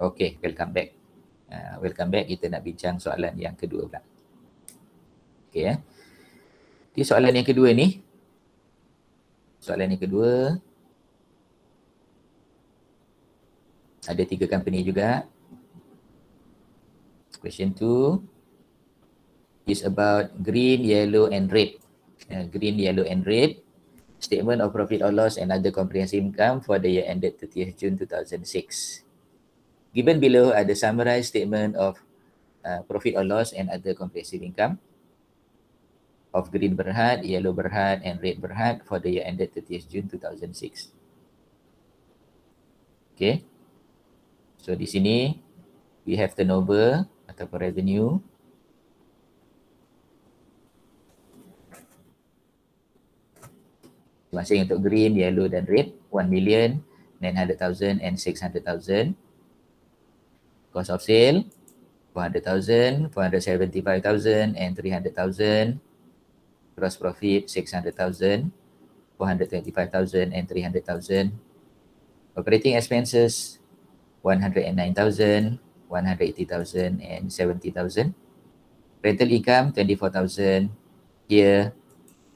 Okay, welcome back. Welcome back, kita nak bincang soalan yang kedua pula. Okay ya. Di soalan yang kedua ni, ada 3 company juga. Question 2 is about green, yellow and red. Green, yellow and red. Statement of profit or loss and other comprehensive income for the year ended 30th June 2006. Given below are the summarized statement of profit or loss and other comprehensive income of Green Berhad, Yellow Berhad and Red Berhad for the year ended 30th June 2006. Okay. So di sini we have turnover ataupun revenue. Masing untuk green, yellow dan red, 1,900,000 and 600,000. Cost of sale, 400,000, 475,000 and 300,000. Gross profit, 600,000, 425,000 and 300,000. Operating expenses, 109,000, 180,000 and 70,000. Rental income, 24,000 here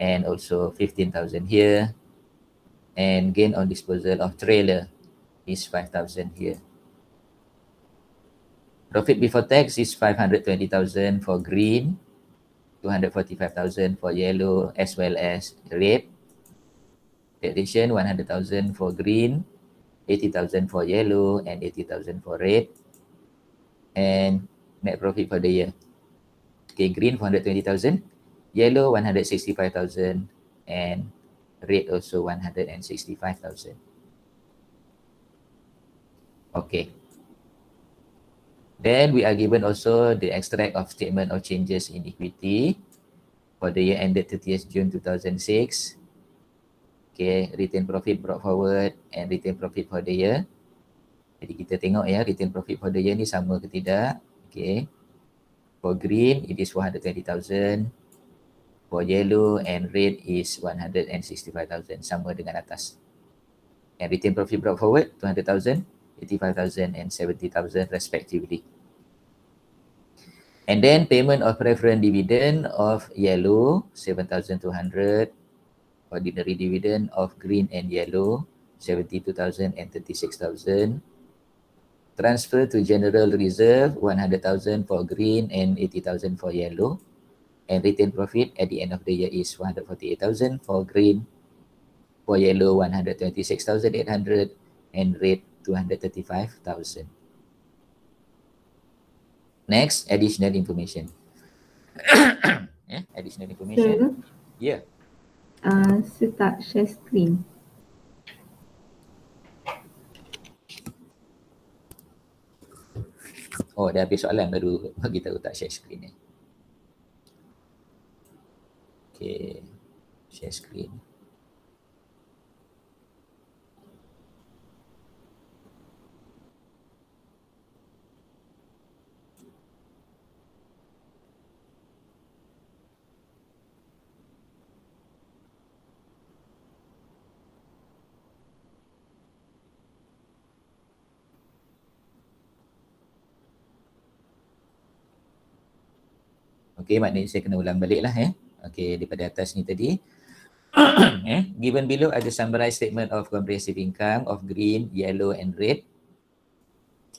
and also 15,000 here. And gain on disposal of trailer is 5,000 here. Profit before tax is 520,000 for green, 245,000 for yellow as well as red. Taxation 100,000 for green, 80,000 for yellow and 80,000 for red. And net profit for the year. Okay, green 420,000, yellow 165,000 and red also 165,000. Okay. Then we are given also the extract of statement of changes in equity for the year ended 30th June 2006. Okay, retained profit brought forward and retained profit for the year. Jadi kita tengok ya, retained profit for the year ni sama ke tidak. Okay. For green, it is 420,000. For yellow and red is 165,000, sama dengan atas. And retained profit brought forward, 200,000, 85,000 and 70,000 respectively. And then payment of preference dividend of yellow, 7,200. Ordinary dividend of green and yellow, 72,000 and 36,000. Transfer to general reserve, 100,000 for green and 80,000 for yellow. And retained profit at the end of the year is 148,000 for green, for yellow 126,800 and red 235,000. Next, additional information. Additional information. Yeah. Start share screen. Oh, dah habis soalan baru bagi tahu tak share screen ni. Okay, share screen. Okay, maknanya saya kena ulang balik lah Okay, daripada atas ni tadi. Given below ada summarized statement of comprehensive income of green, yellow and red.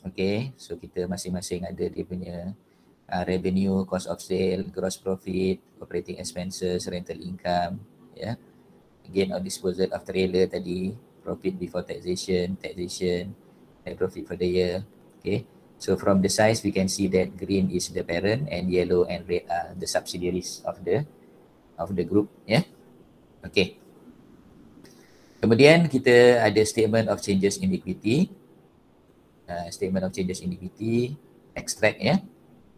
Okay, so kita masing-masing ada dia punya revenue, cost of sale, gross profit, operating expenses, rental income, gain on disposal of trailer tadi, profit before taxation, net profit for the year. Okay. So from the size we can see that green is the parent and yellow and red are the subsidiaries of the group. Okay. Kemudian kita ada statement of changes in equity. Statement of changes in equity, extract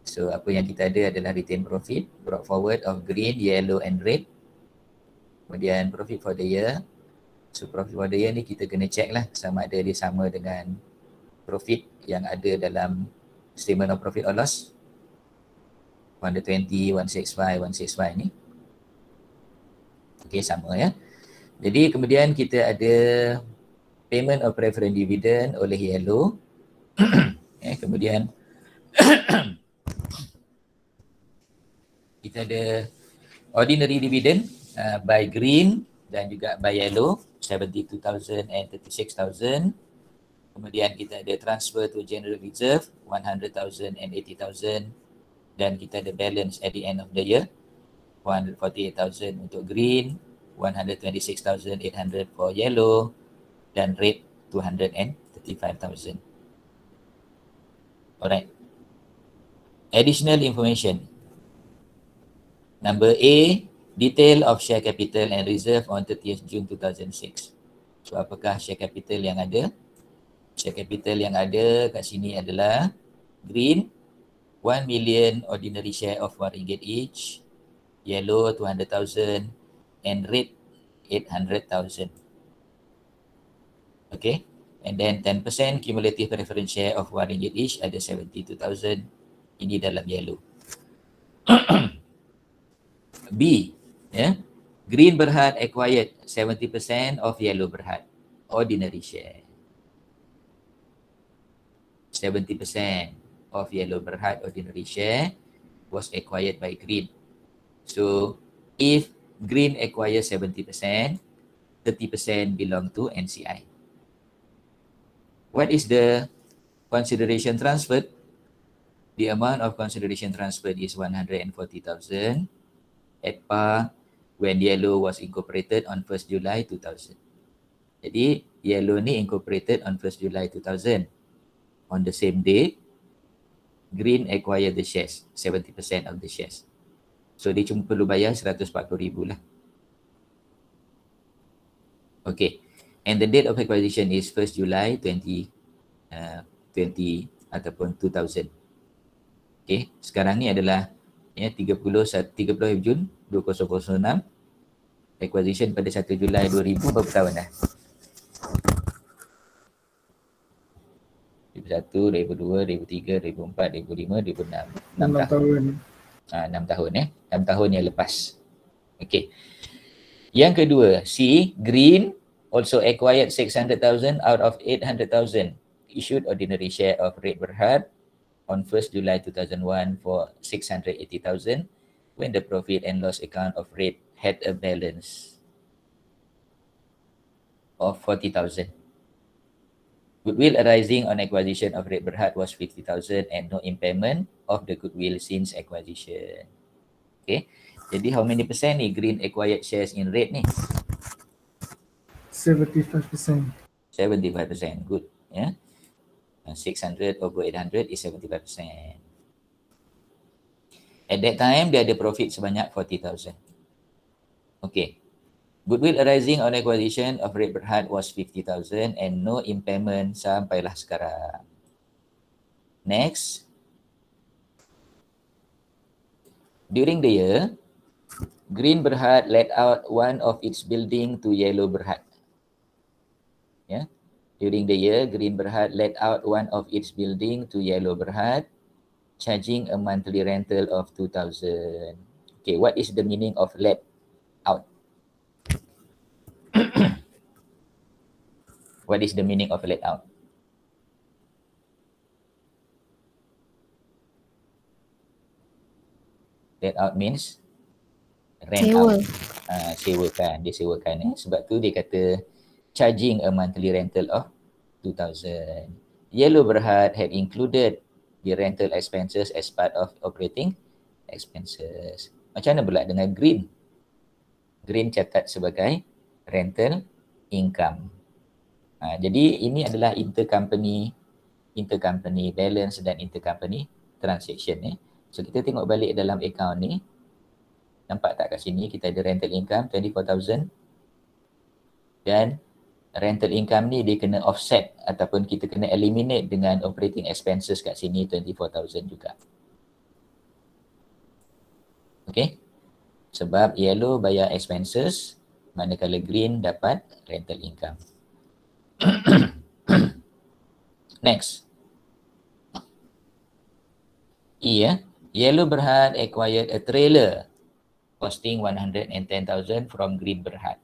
So apa yang kita ada adalah retained profit brought forward of green, yellow and red. Kemudian profit for the year. So profit for the year ni kita kena check lah sama ada dia sama dengan profit yang ada dalam statement of profit or loss 120, 165, 165 ni. Okay, sama Jadi kemudian kita ada payment of preference dividend oleh yellow Kemudian kita ada ordinary dividend by green dan juga by yellow 72,000 and 36,000. Kemudian kita ada transfer to general reserve 100,000 and 80,000 dan kita ada balance at the end of the year 148,000 untuk green, 126,800 for yellow dan red 235,000. Alright. Additional information. Number A, detail of share capital and reserve on 30th June 2006. So apakah share capital yang ada? Share capital yang ada kat sini adalah green 1 million ordinary share of RM1 each, yellow 200,000 and red 800,000. Okay, and then 10% cumulative preference share of RM1 each ada 72,000. Ini dalam yellow. B, Green Berhad acquired 70% of Yellow Berhad ordinary share. 70% of Yellow Berhad ordinary share was acquired by Green. So if Green acquires 70%, 30% belong to NCI. What is the consideration transferred? The amount of consideration transferred is 140,000 at par when Yellow was incorporated on 1st July 2000. Jadi Yellow ni incorporated on 1st July 2000. On the same day, Green acquired the shares, 70% of the shares. So dia cuma perlu bayar 140,000 lah. Okay. And the date of acquisition is 1st July 2020 ataupun 2000. Okay. Sekarang ni adalah 30 Jun 2006. Acquisition pada 1 Julai 2000, berapa tahun dah? 2001, 2002, 2003, 2004, 2005, 2006. 6 tahun. 6 tahun 6 tahun yang lepas. Okay. Yang kedua, C, Green also acquired 600,000 out of 800,000 issued ordinary share of Red Berhad on 1st July 2001 for 680,000 when the profit and loss account of Red had a balance of 40,000. Goodwill arising on acquisition of Red Berhad was 50,000 and no impairment of the goodwill since acquisition. Okay. Jadi how many percent ni Green acquired shares in Red ni? 75%. 75%. Good. 600 over 800 is 75%. At that time, dia ada profit sebanyak 40,000. Okay. Goodwill arising on acquisition of Red Berhad was 50,000 and no impairment sampailah sekarang. Next. During the year, Green Berhad let out one of its building to Yellow Berhad. During the year, Green Berhad let out one of its building to Yellow Berhad, charging a monthly rental of 2,000. Okay, what is the meaning of let out? What is the meaning of let out? Let out means rent Sewa. out. Sewakan, dia sewakan. Sebab tu dia kata charging a monthly rental of 2,000. Yellow Berhad had included the rental expenses as part of operating expenses. Macam mana pula dengan Green? Green catat sebagai rental income. Jadi ini adalah intercompany balance dan intercompany transaction. So kita tengok balik dalam account ni. Nampak tak kat sini kita ada rental income 24,000 dan rental income ni dia kena offset ataupun kita kena eliminate dengan operating expenses kat sini 24,000 juga. Okay. Sebab Yellow bayar expenses manakala Green dapat rental income. Next. Yellow Berhad acquired a trailer costing 110,000 from Green Berhad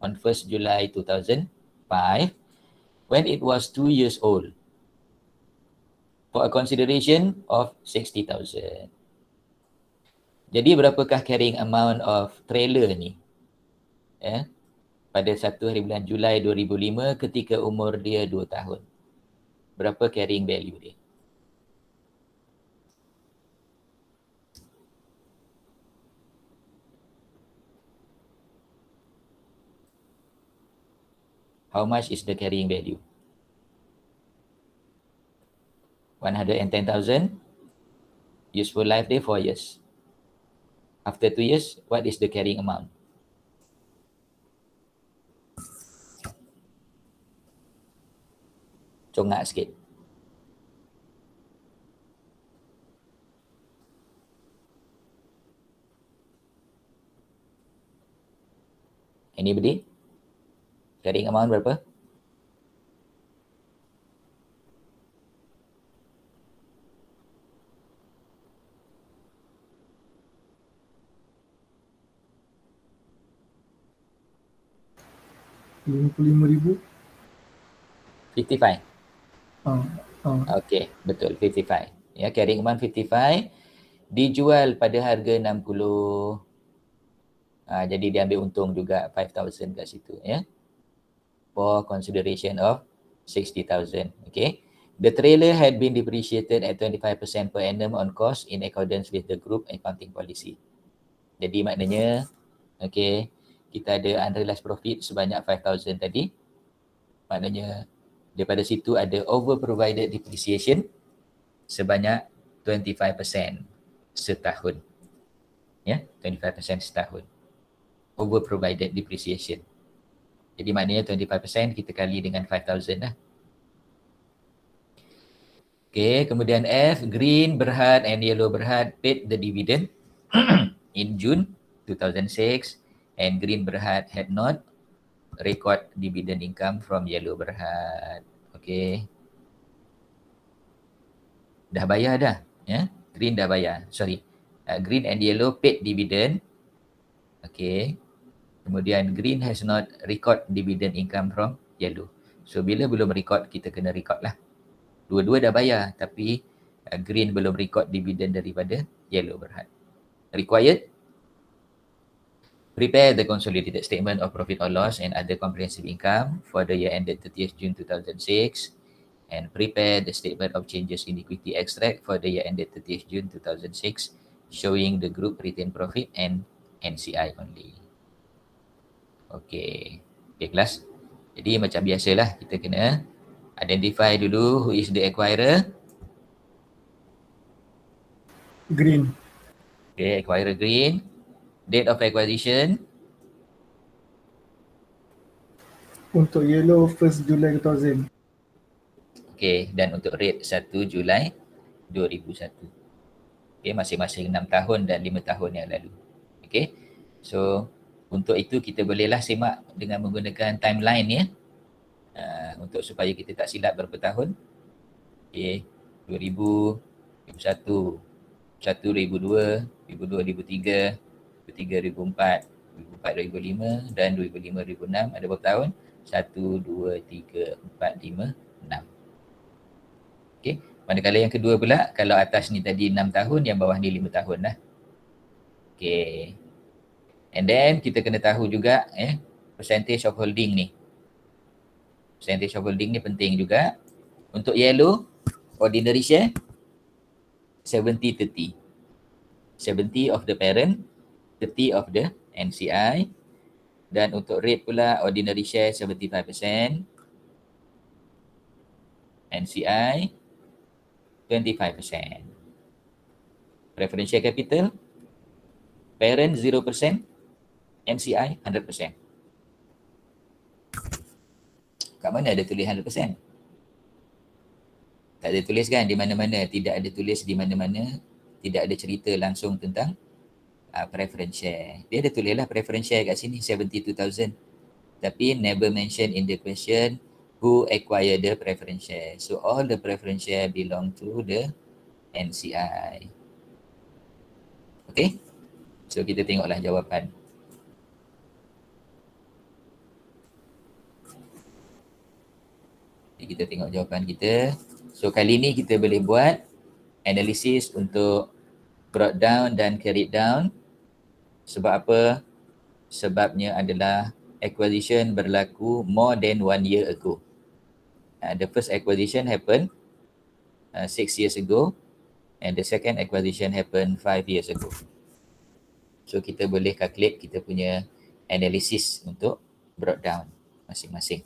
on 1st July 2005 when it was 2 years old for a consideration of 60,000. Jadi berapakah carrying amount of trailer ni? Ya, pada 1 hari bulan Julai 2005 ketika umur dia 2 tahun. Berapa carrying value dia? How much is the carrying value? 110,000. Useful life day 4 years. After 2 years, what is the carrying amount? Congak sikit. Anybody? Carrying amount berapa? RM55,000. 55. Okay, betul 55. Ya, carrying amount 55 dijual pada harga 60. Jadi dia ambil untung juga 5,000 kat situ ya. For consideration of 60,000. Okay. The trailer had been depreciated at 25% per annum on cost in accordance with the group accounting policy. Jadi maknanya okay, kita ada unrealized profit sebanyak 5,000 tadi. Maknanya daripada situ ada over provided depreciation sebanyak 25% setahun. Ya, 25% setahun. Over provided depreciation. Jadi maknanya 25% kita kali dengan 5,000 lah. Okay, kemudian F, Green, Berhad and Yellow Berhad paid the dividend in June 2006 and Green Berhad had not record dividend income from Yellow Berhad. Okay. Dah bayar dah. Ya? Green dah bayar. Sorry. Green and Yellow paid dividend. Okay. Kemudian Green has not record dividend income from Yellow. So bila belum record, kita kena record lah. Dua-dua dah bayar tapi Green belum record dividend daripada Yellow Berhad. Required? Prepare the consolidated statement of profit or loss and other comprehensive income for the year ended 30th June 2006 and prepare the statement of changes in equity extract for the year ended 30th June 2006 showing the group retained profit and NCI only. Okay. Okay, kelas. Jadi macam biasalah kita kena identify dulu who is the acquirer. Green. Okay, acquirer Green. Date of acquisition. Untuk Yellow 1st July 2000. Okay, dan untuk rate 1 Julai 2001. Okay, masing-masing 6 tahun dan 5 tahun yang lalu. Okay, so untuk itu kita bolehlah semak dengan menggunakan timeline ya. Untuk supaya kita tak silap berapa tahun. Okay, 2000, 2001, 2002, 2002, 2003, 2003, 2004, 2004, 2005 dan 2005, 2006. Ada berapa tahun? 1, 2, 3, 4, 5, 6. Okay. Manakala yang kedua pula, kalau atas ni tadi 6 tahun, yang bawah ni 5 tahun lah. Okay. And then kita kena tahu juga percentage of holding ni. Percentage of holding ni penting juga. Untuk Yellow, ordinary share 70-30. 70 of the parent, 30 of the NCI. Dan untuk rate pula, ordinary share 75%, NCI 25%. Preferential capital, parent 0%, NCI 100%. Kat mana ada tulis 100%? Tak ada tulis kan di mana-mana, tidak ada tulis di mana-mana, tidak ada cerita langsung tentang preference share. Dia ada tulis lah preference share kat sini 72,000. Tapi never mention in the question who acquired the preference share. So all the preference share belong to the NCI. Okay? So kita tengoklah jawapan. Kita tengok jawapan kita. So kali ni kita boleh buat analisis untuk brought down dan carried down. Sebab apa? Sebabnya adalah acquisition berlaku more than 1 year ago. The first acquisition happened 6 years ago and the second acquisition happened 5 years ago. So kita boleh calculate kita punya analisis untuk brought down masing-masing.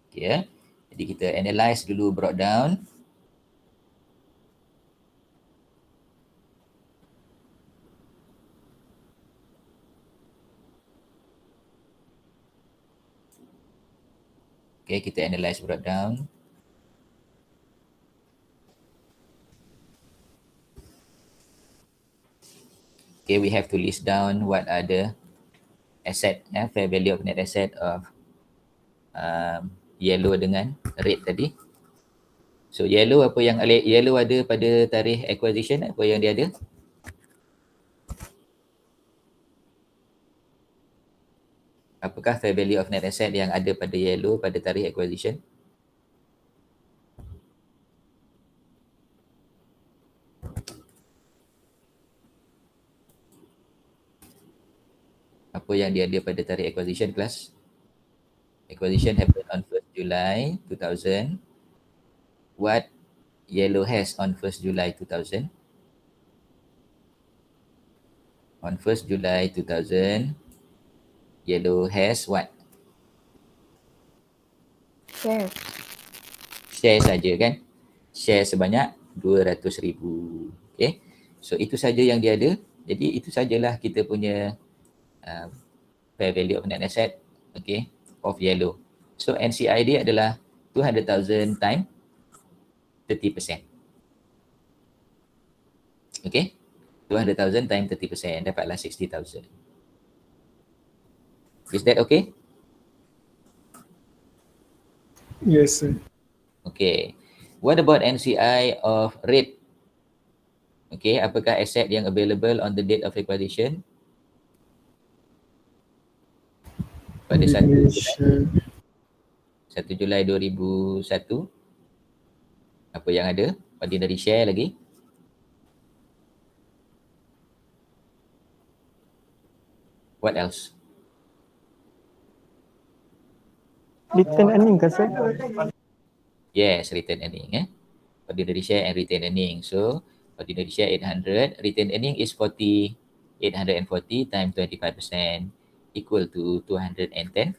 Okay, ya. Jadi kita analyse dulu brought down. Okay, kita analyse brought down. Okay, we have to list down what are the asset, fair value of net asset of yellow dengan red tadi. So yellow, apa yang yellow ada pada tarikh acquisition, apa yang dia ada? Apakah fair value of net asset yang ada pada yellow pada tarikh acquisition? Apa yang dia ada pada tarikh acquisition, kelas? Acquisition happened on 1st July 2000. What yellow has on 1st July 2000? On 1st July 2000, yellow has what? Share. Share saja kan? Share sebanyak 200,000. Okay. So itu saja yang dia ada. Jadi itu sajalah kita punya fair value of net asset, okay, of yellow. So NCI dia adalah 200,000 times 30%. Okay. 200,000 times 30%, dapatlah 60,000. Is that okay? Yes, sir. Okay. What about NCI of red? Okay, apakah aset yang available on the date of acquisition? Pada 1 Julai 2001. Apa yang ada? Ordinary share lagi. What else? Return earning ke sir? Yes, return earning. Ordinary share and return earning. So, ordinary share 800, return earning is 40, 840 times 25% equal to 210,000.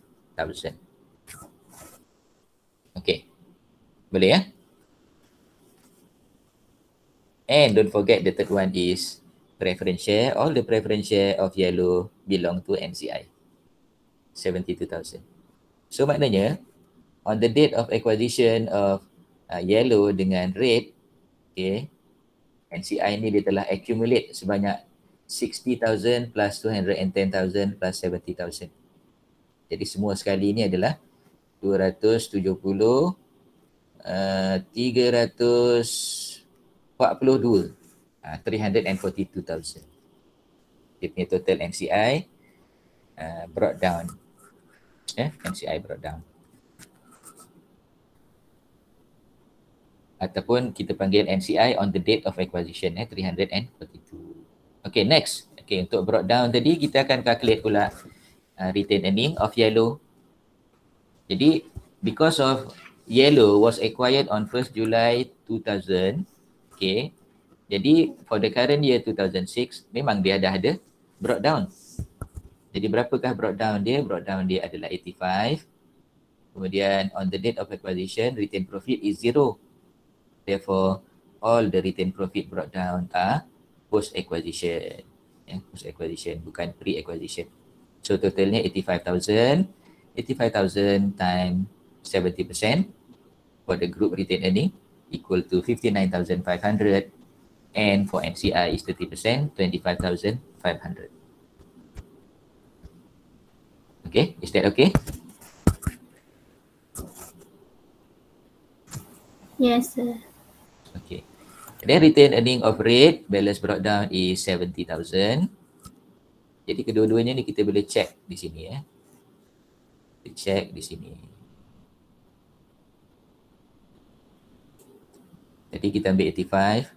Okay. Boleh ya? And don't forget the third one is preference share. All the preference share of yellow belong to NCI. 72,000. So maknanya on the date of acquisition of yellow dengan red, okay, NCI ni dia telah accumulate sebanyak 60,000 plus 210,000 plus 70,000. Jadi semua sekali ni adalah 270, 342, 342,000. Dia punya total NCI brought down. NCI brought down. Ataupun kita panggil NCI on the date of acquisition, 342. Okay, next. Okay, untuk brought down tadi kita akan calculate pula retain earning of yellow. Jadi because of yellow was acquired on 1st July 2000, okay, jadi for the current year 2006 memang dia dah ada brought down. Jadi berapakah brought down dia? Brought down dia adalah 85. Kemudian on the date of acquisition retain profit is 0. Therefore all the retain profit brought down are post acquisition. Post acquisition, bukan pre acquisition. So totalnya 85,000. 85,000 times 70% for the group retain earning equal to 59,500, and for NCI is 30%, 25,500. Okay, is that okay? Yes, sir. Okay. Then retain earning of red, balance brought down is 70,000. Jadi kedua-duanya ni kita boleh check di sini ya. Kita check di sini. Jadi kita ambil 85.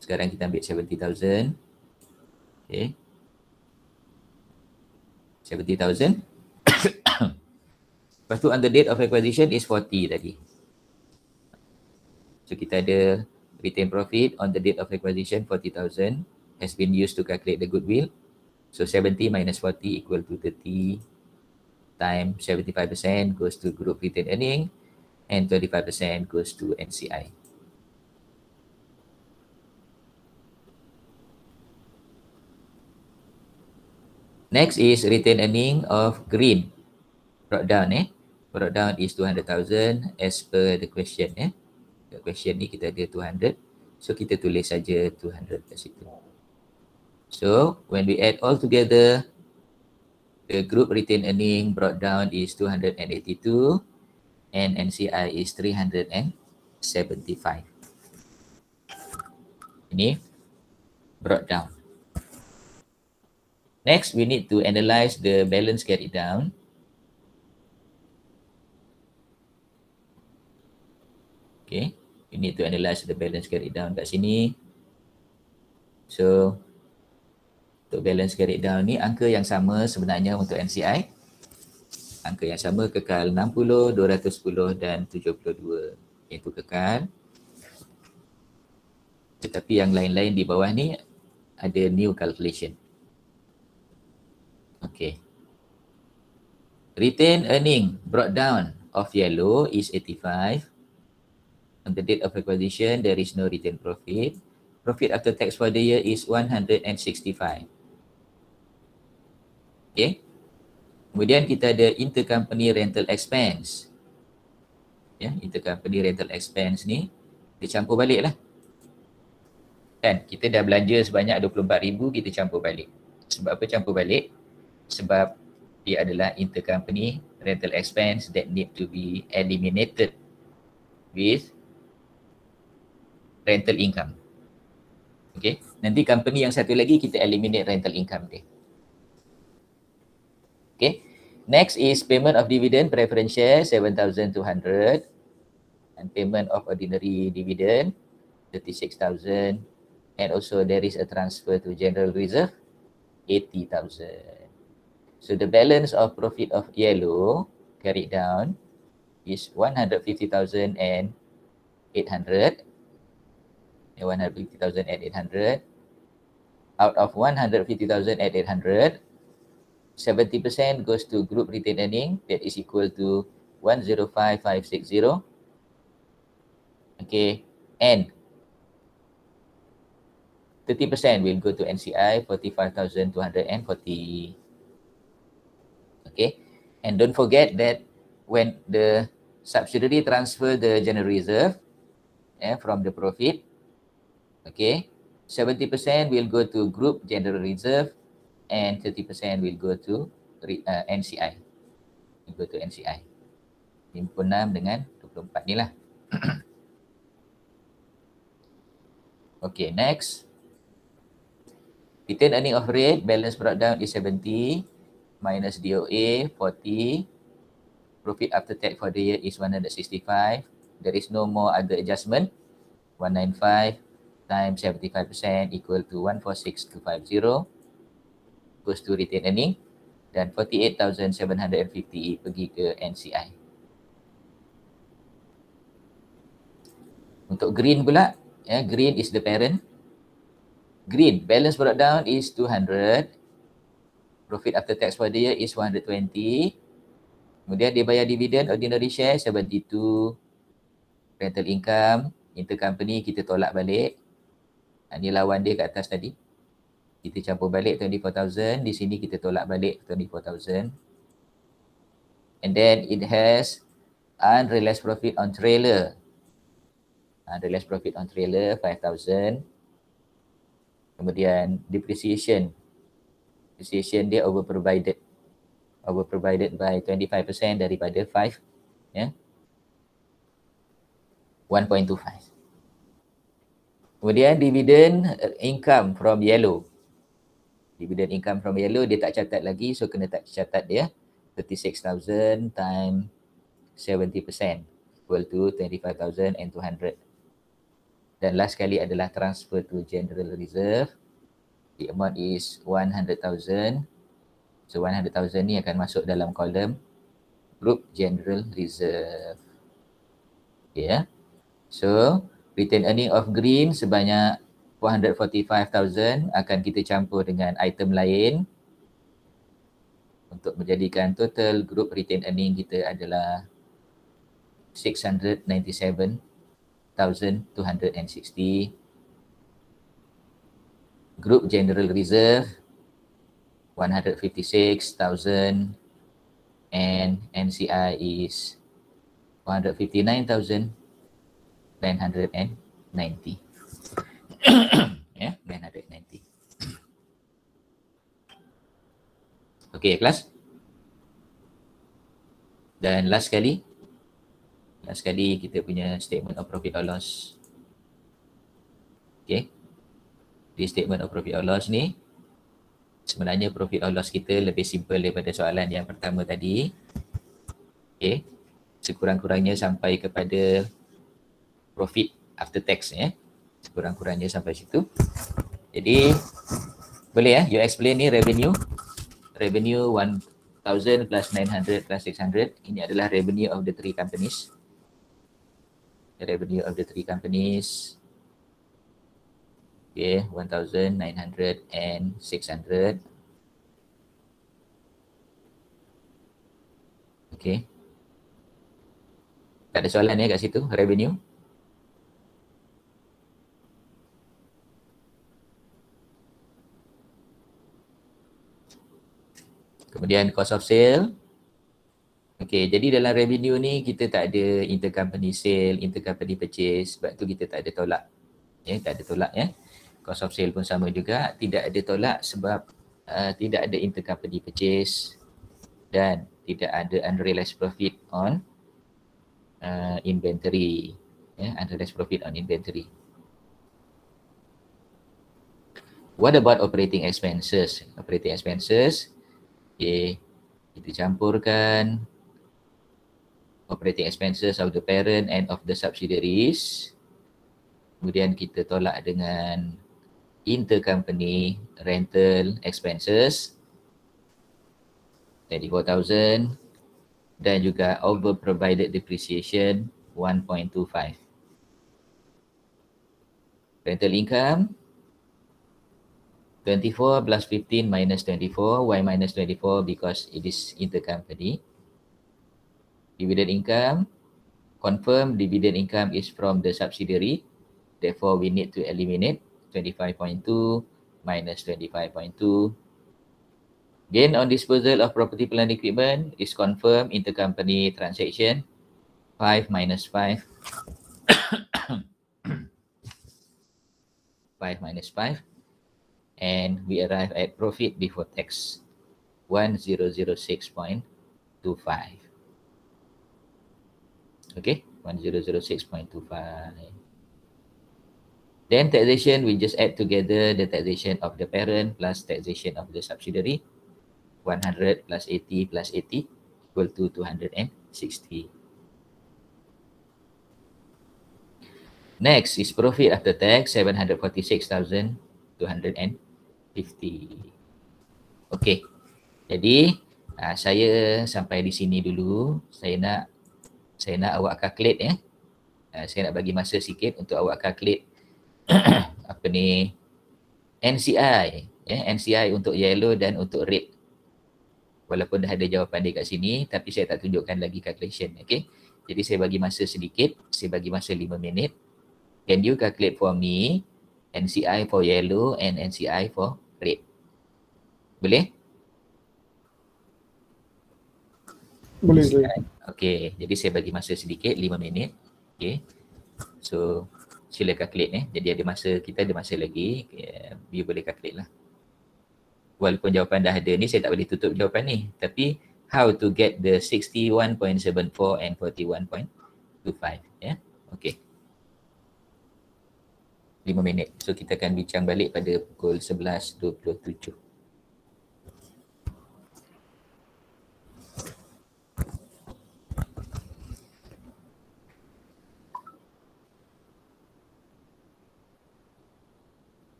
Sekarang kita ambil 70,000. Okay. 70,000. Lepas tu on the date of acquisition is 40 tadi. So kita ada retain profit on the date of acquisition 40,000 has been used to calculate the goodwill. So 70 minus 40 equal to 30 times 75% goes to group retained earning and 25% goes to NCI. Next is retained earning of green. Brought down Brought down is 200,000 as per the question The question ni kita ada 200. So kita tulis saja 200 kat situ. So when we add all together, the group retained earning brought down is 282 and NCI is 375. Ini brought down. Next, we need to analyze the balance carried down. Okay, we need to analyze the balance carried down kat sini. So, untuk balance carried down ni, angka yang sama sebenarnya untuk NCI. Angka yang sama kekal 60, 210 dan 72. Itu kekal. Tetapi yang lain-lain di bawah ni ada new calculation. Okay. Retained earning brought down of yellow is 85. On the date of acquisition, there is no retained profit. Profit after tax for the year is 165. Okay. Kemudian kita ada intercompany rental expense. Ya, intercompany rental expense ni dicampur balik lah. Kan, kita dah belanja sebanyak 24,000, kita campur balik. Sebab apa campur balik? Sebab dia adalah intercompany rental expense that need to be eliminated with rental income. Okay, nanti company yang satu lagi kita eliminate rental income dia. Okay, next is payment of dividend preference share 7,200 and payment of ordinary dividend 36,000 and also there is a transfer to general reserve 80,000. So the balance of profit of yellow carried down is 150,000 and 800. 150,000 and 800. Out of 150,000 and 800, 70% goes to group retained earning, that is equal to 105,560. Okay, and 30% will go to NCI, 45,240. Okay, and don't forget that when the subsidiary transfer the general reserve from the profit, okay, 70% will go to group general reserve and 30% will go to NCI. Will go to NCI. 56 dengan 24 ni lah. Okay, next. Retained earning of rate, balance brought down is 70 minus DOA 40. Profit after tax for the year is 165. There is no more other adjustment. 195 times 75% equal to 146,250. Goes to retained earning. Dan 48,750 pergi ke NCI. Untuk green pula, green is the parent. Green, balance brought down is 200. Profit after tax for the year is 120. Kemudian dia bayar dividen ordinary share 72. Rental income, intercompany kita tolak balik. Ini lawan dia kat atas tadi. Kita campur balik 24,000. Di sini kita tolak balik 24,000. And then it has unrealized profit on trailer. Unrealized profit on trailer 5,000. Kemudian depreciation. Depreciation dia overprovided. Overprovided by 25% daripada 5. 1.25. Kemudian dividend income from yellow. Dividend income from yellow dia tak catat lagi, so kena tak catat dia. 36,000 times 70%. equal to 25,200. Dan last kali adalah transfer to general reserve. The amount is 100,000. So 100,000 ni akan masuk dalam kolom group general reserve. Okay, ya. So retained earning of green sebanyak 445,000 akan kita campur dengan item lain untuk menjadikan total group retained earning kita adalah 697,260. Group general reserve 156,000 and NCI is 159,990. Ya, 990. Okey, kelas. Dan last sekali kita punya statement of profit or loss. Okey. Di statement of profit or loss ni sebenarnya profit or loss kita lebih simple daripada soalan yang pertama tadi. Okey. Sekurang-kurangnya sampai kepada profit after tax ya. Sekurang-kurangnya sampai situ. Jadi boleh ya, you explain ni revenue 1,000 plus 900 plus 600. Ini adalah revenue of the three companies. Revenue of the three companies. Okay, 1,000, 900 and 600. Okay. Tak ada soalan ya kat situ, revenue. Kemudian cost of sale. Okay, jadi dalam revenue ni kita tak ada intercompany sale, intercompany purchase, sebab tu kita tak ada tolak. Ya, tak ada tolak ya. Cost of sale pun sama juga, tidak ada tolak sebab tidak ada intercompany purchase dan tidak ada unrealized profit on inventory. Ya, unrealized profit on inventory. What about operating expenses? Operating expenses, okay, kita campurkan operating expenses of the parent and of the subsidiaries. Kemudian kita tolak dengan intercompany rental expenses 34,000 dan juga over provided depreciation 1.25. Rental income 24 plus 15 minus 24. Why minus 24? Because it is intercompany. Dividend income, confirm dividend income is from the subsidiary. Therefore, we need to eliminate 25.2 minus 25.2. Gain on disposal of property, plant, equipment is confirmed intercompany transaction. 5 minus 5. 5 minus 5. And we arrive at profit before tax 1006.25. Okay, 1006.25. Then taxation, we just add together the taxation of the parent plus taxation of the subsidiary. 100 plus 80 plus 80 equal to 260. Next is profit after tax 746,250. Okey. Jadi saya sampai di sini dulu. Saya nak awak calculate ya. Saya nak bagi masa sikit untuk awak calculate apa ni NCI ya, NCI untuk yellow dan untuk red. Walaupun dah ada jawapan dia kat sini tapi saya tak tunjukkan lagi calculation, okey. Jadi saya bagi masa sedikit, saya bagi masa 5 minit. Can you calculate for me NCI for yellow and NCI for red? Boleh? Boleh saya. Okey, jadi saya bagi masa sedikit 5 minit. Okey. So sila calculate Jadi ada masa, kita ada masa lagi. You boleh calculate lah. Walaupun jawapan dah ada ni, saya tak boleh tutup jawapan ni. Tapi how to get the 61.74 and 41.25 ya. Okey. 5 minit. So kita akan bincang balik pada pukul 11.27.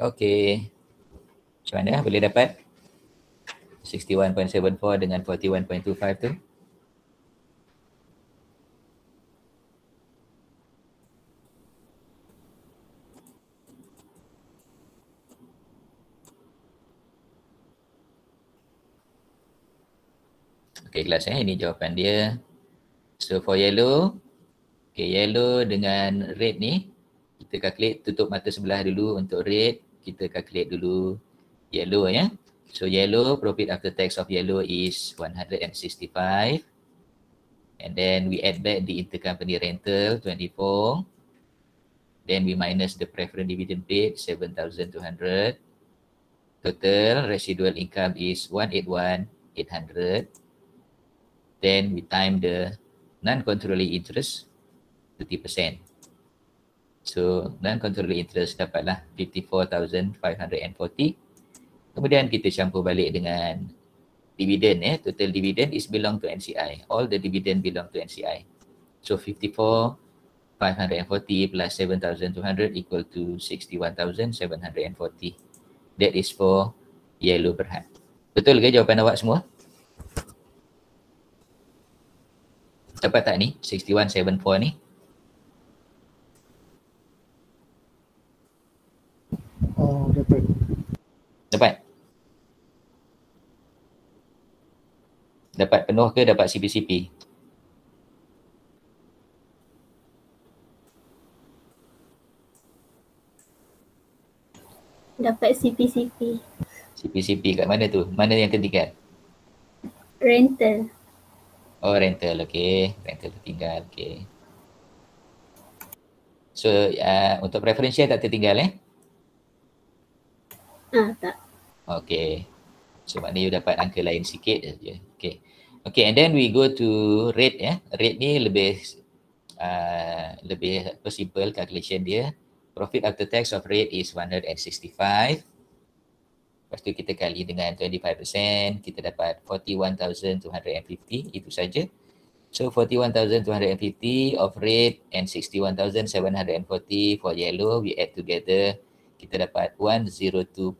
Okay. Macam mana boleh dapat 61.74 dengan 41.25 tu? Okay, kelas ini jawapan dia. So for yellow, okay, yellow dengan red ni, kita calculate, tutup mata sebelah dulu untuk red, kita calculate dulu yellow ya. So yellow, profit after tax of yellow is 165. And then we add back the intercompany rental 24. Then we minus the preferred dividend paid 7,200. Total residual income is 181,800. Then we time the non-controlling interest 30%. So non-controlling interest dapatlah 54,540. Kemudian kita campur balik dengan dividend ya. Total dividend is belong to NCI. All the dividend belong to NCI. So 54,540 plus 7,200 equal to 61,740. That is for yellow Berhad. Betul ke jawapan awak semua? Dapat tak ni? 6174 ni? Oh, dapat. Dapat? Dapat penuh ke dapat CP-CP? Dapat CP-CP. CP-CP kat mana tu? Mana yang ketinggal? Rental. Oh, rental. Okay. Rental tertinggal. Okay. So, untuk preferential tak tertinggal Tak. Okay. So, maknanya you dapat angka lain sikit je. Okay. Okay, and then we go to rate ya. Rate ni lebih simple calculation dia. Profit after tax of rate is 165. Lepas tu kita kali dengan 25%, kita dapat 41,250, itu saja. So 41,250 of red and 61,740 for yellow, we add together, kita dapat 102.99.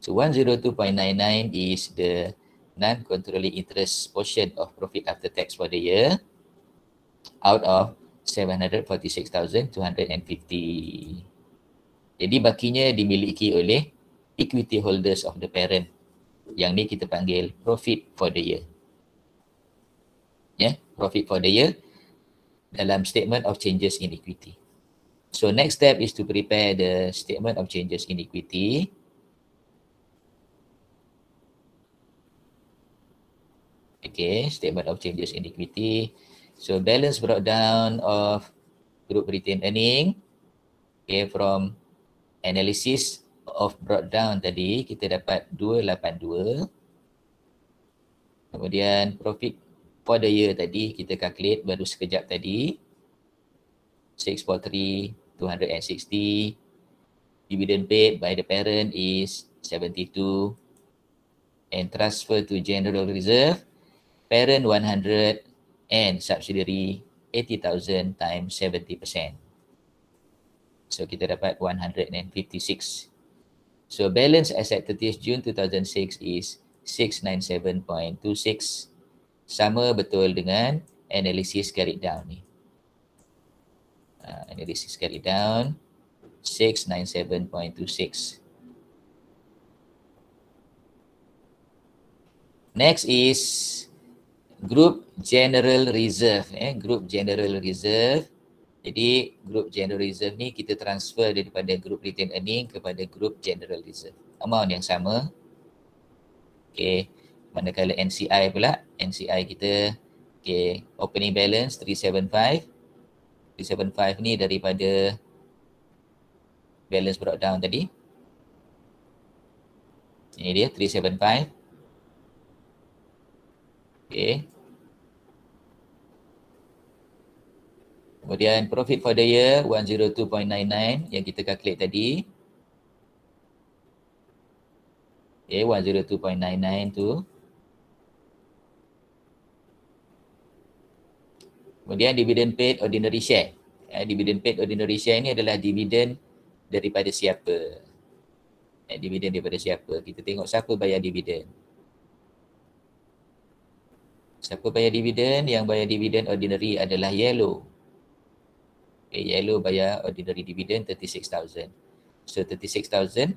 So 102.99 is the non-controlling interest portion of profit after tax for the year out of 746,250. Jadi bakinya dimiliki oleh equity holders of the parent. Yang ni kita panggil profit for the year. Ya, profit for the year dalam statement of changes in equity. So next step is to prepare the statement of changes in equity. Okay, statement of changes in equity. So balance breakdown of group retained earning. Okay, from analysis of breakdown tadi kita dapat 282. Kemudian profit for the year tadi kita calculate baru sekejap tadi 643,260. Dividend paid by the parent is 72 and transfer to general reserve parent 100 and subsidiary 80,000 times 70%. So kita dapat 156. So balance as at 30th June 2006 is 697.26. Sama betul dengan analysis carried down ni. Analysis carried down 697.26. Next is group general reserve. Group general reserve. Jadi group general reserve ni kita transfer daripada group retained earning kepada group general reserve. Amount yang sama. Okay. Manakala NCI pula, NCI kita okay, opening balance 375. 375 ni daripada balance breakdown tadi. Ini dia 375. Okay. Kemudian profit for the year 102.99 yang kita calculate tadi. Okay, 102.99 tu. Kemudian dividend paid ordinary share. Dividend paid ordinary share ni adalah dividend daripada siapa? Dividen daripada siapa? Kita tengok siapa bayar dividen. Siapa bayar dividen? Yang bayar dividen ordinary adalah Yellow. Okay, Yellow bayar ordinary dividen 36,000. So 36,000,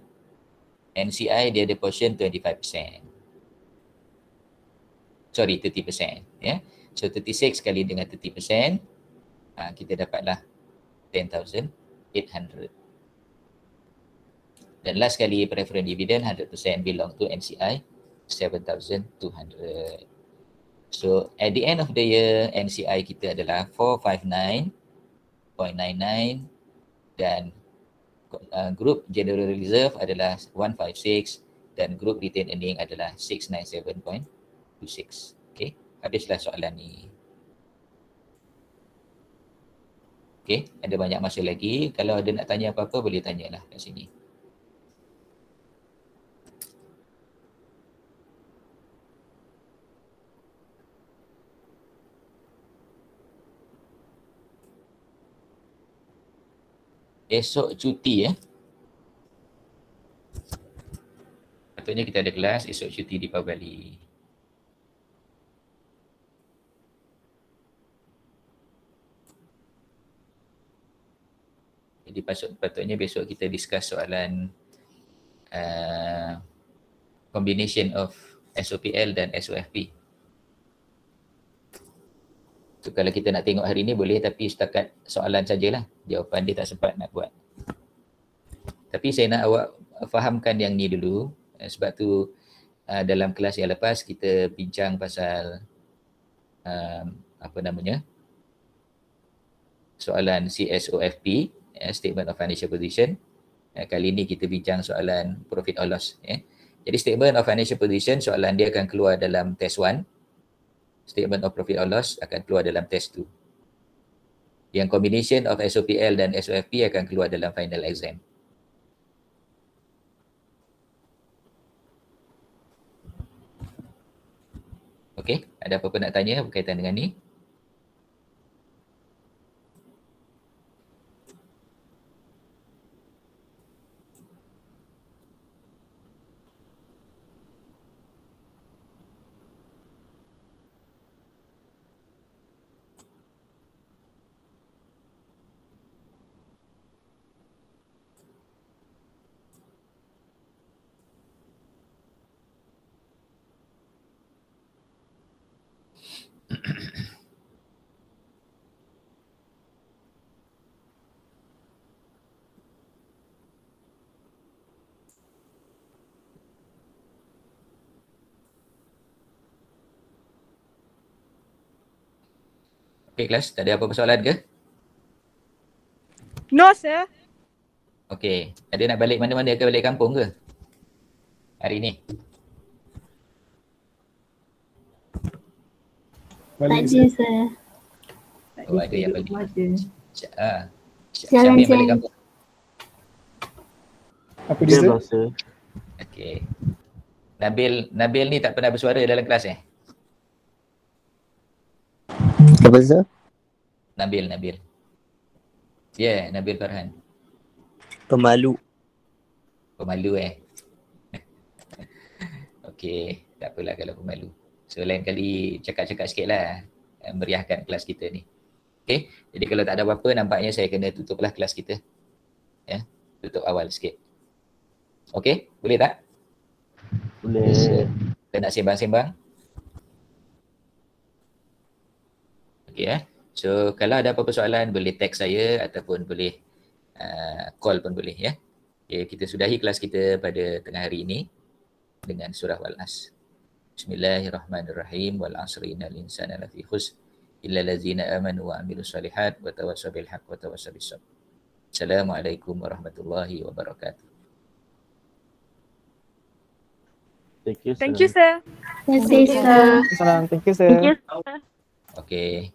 NCI dia ada portion 25%. Sorry, 30%. Yeah. So 36 kali dengan 30%, kita dapatlah 10,800. Dan last kali preference dividend 100% belong to NCI 7,200. So at the end of the year, NCI kita adalah 459.99 dan group general reserve adalah 156 dan group retained earning adalah 697.26. Okay, habislah soalan ni. Okay, ada banyak masa lagi. Kalau ada nak tanya apa-apa boleh tanyalah kat sini. Esok cuti Patutnya kita ada kelas esok cuti di Pabali. Jadi patutnya besok kita discuss soalan combination of SOPL dan SOFP. So, kalau kita nak tengok hari ni boleh, tapi setakat soalan sajalah. Jawapan dia tak sempat nak buat. Tapi saya nak awak fahamkan yang ni dulu. Sebab tu dalam kelas yang lepas kita bincang pasal soalan CSOFP, Statement of Financial Position. Kali ni kita bincang soalan Profit or Loss. Jadi Statement of Financial Position, soalan dia akan keluar dalam test 1. Statement of Profit or Loss akan keluar dalam test 2. Yang combination of SOPL dan SOFP akan keluar dalam final exam. Okey, ada apa-apa nak tanya berkaitan dengan ni? Okey kelas, tak ada apa-apa soalan ke? No, sir. Okey, ada nak balik mana-mana ke, balik kampung ke? Hari ni? Tak Balik ada, sir. Oh, ada yang balik. Jalan Syamil balik je. kampung. Apa dia? Dia Sir? bahasa. Okey. Nabil ni tak pernah bersuara dalam kelas Apa Zah? Nabil. Ya, Nabil Farhan. Pemalu. Pemalu Okey, tak apalah kalau pemalu. So lain kali cakap-cakap sikit lah, meriahkan kelas kita ni. Okey, jadi kalau tak ada apa-apa nampaknya saya kena tutuplah kelas kita. Ya, tutup awal sikit. Okey, boleh tak? Boleh. Kita nak sembang-sembang. Okey So kalau ada apa-apa soalan boleh text saya ataupun boleh call pun boleh ya. Okay, kita sudahi kelas kita pada tengah hari ini dengan surah Wal-As. Bismillahirrahmanirrahim. Wal 'asri innal insana lafi khusr illa allazina amanu wa 'amilus solihat wa tawassaw bil haqq wa tawassaw bis sabr. Assalamualaikum warahmatullahi wabarakatuh. Thank you, sir. Terima kasih, sir. Salam. Thank you, sir. Thank you, sir. Okey.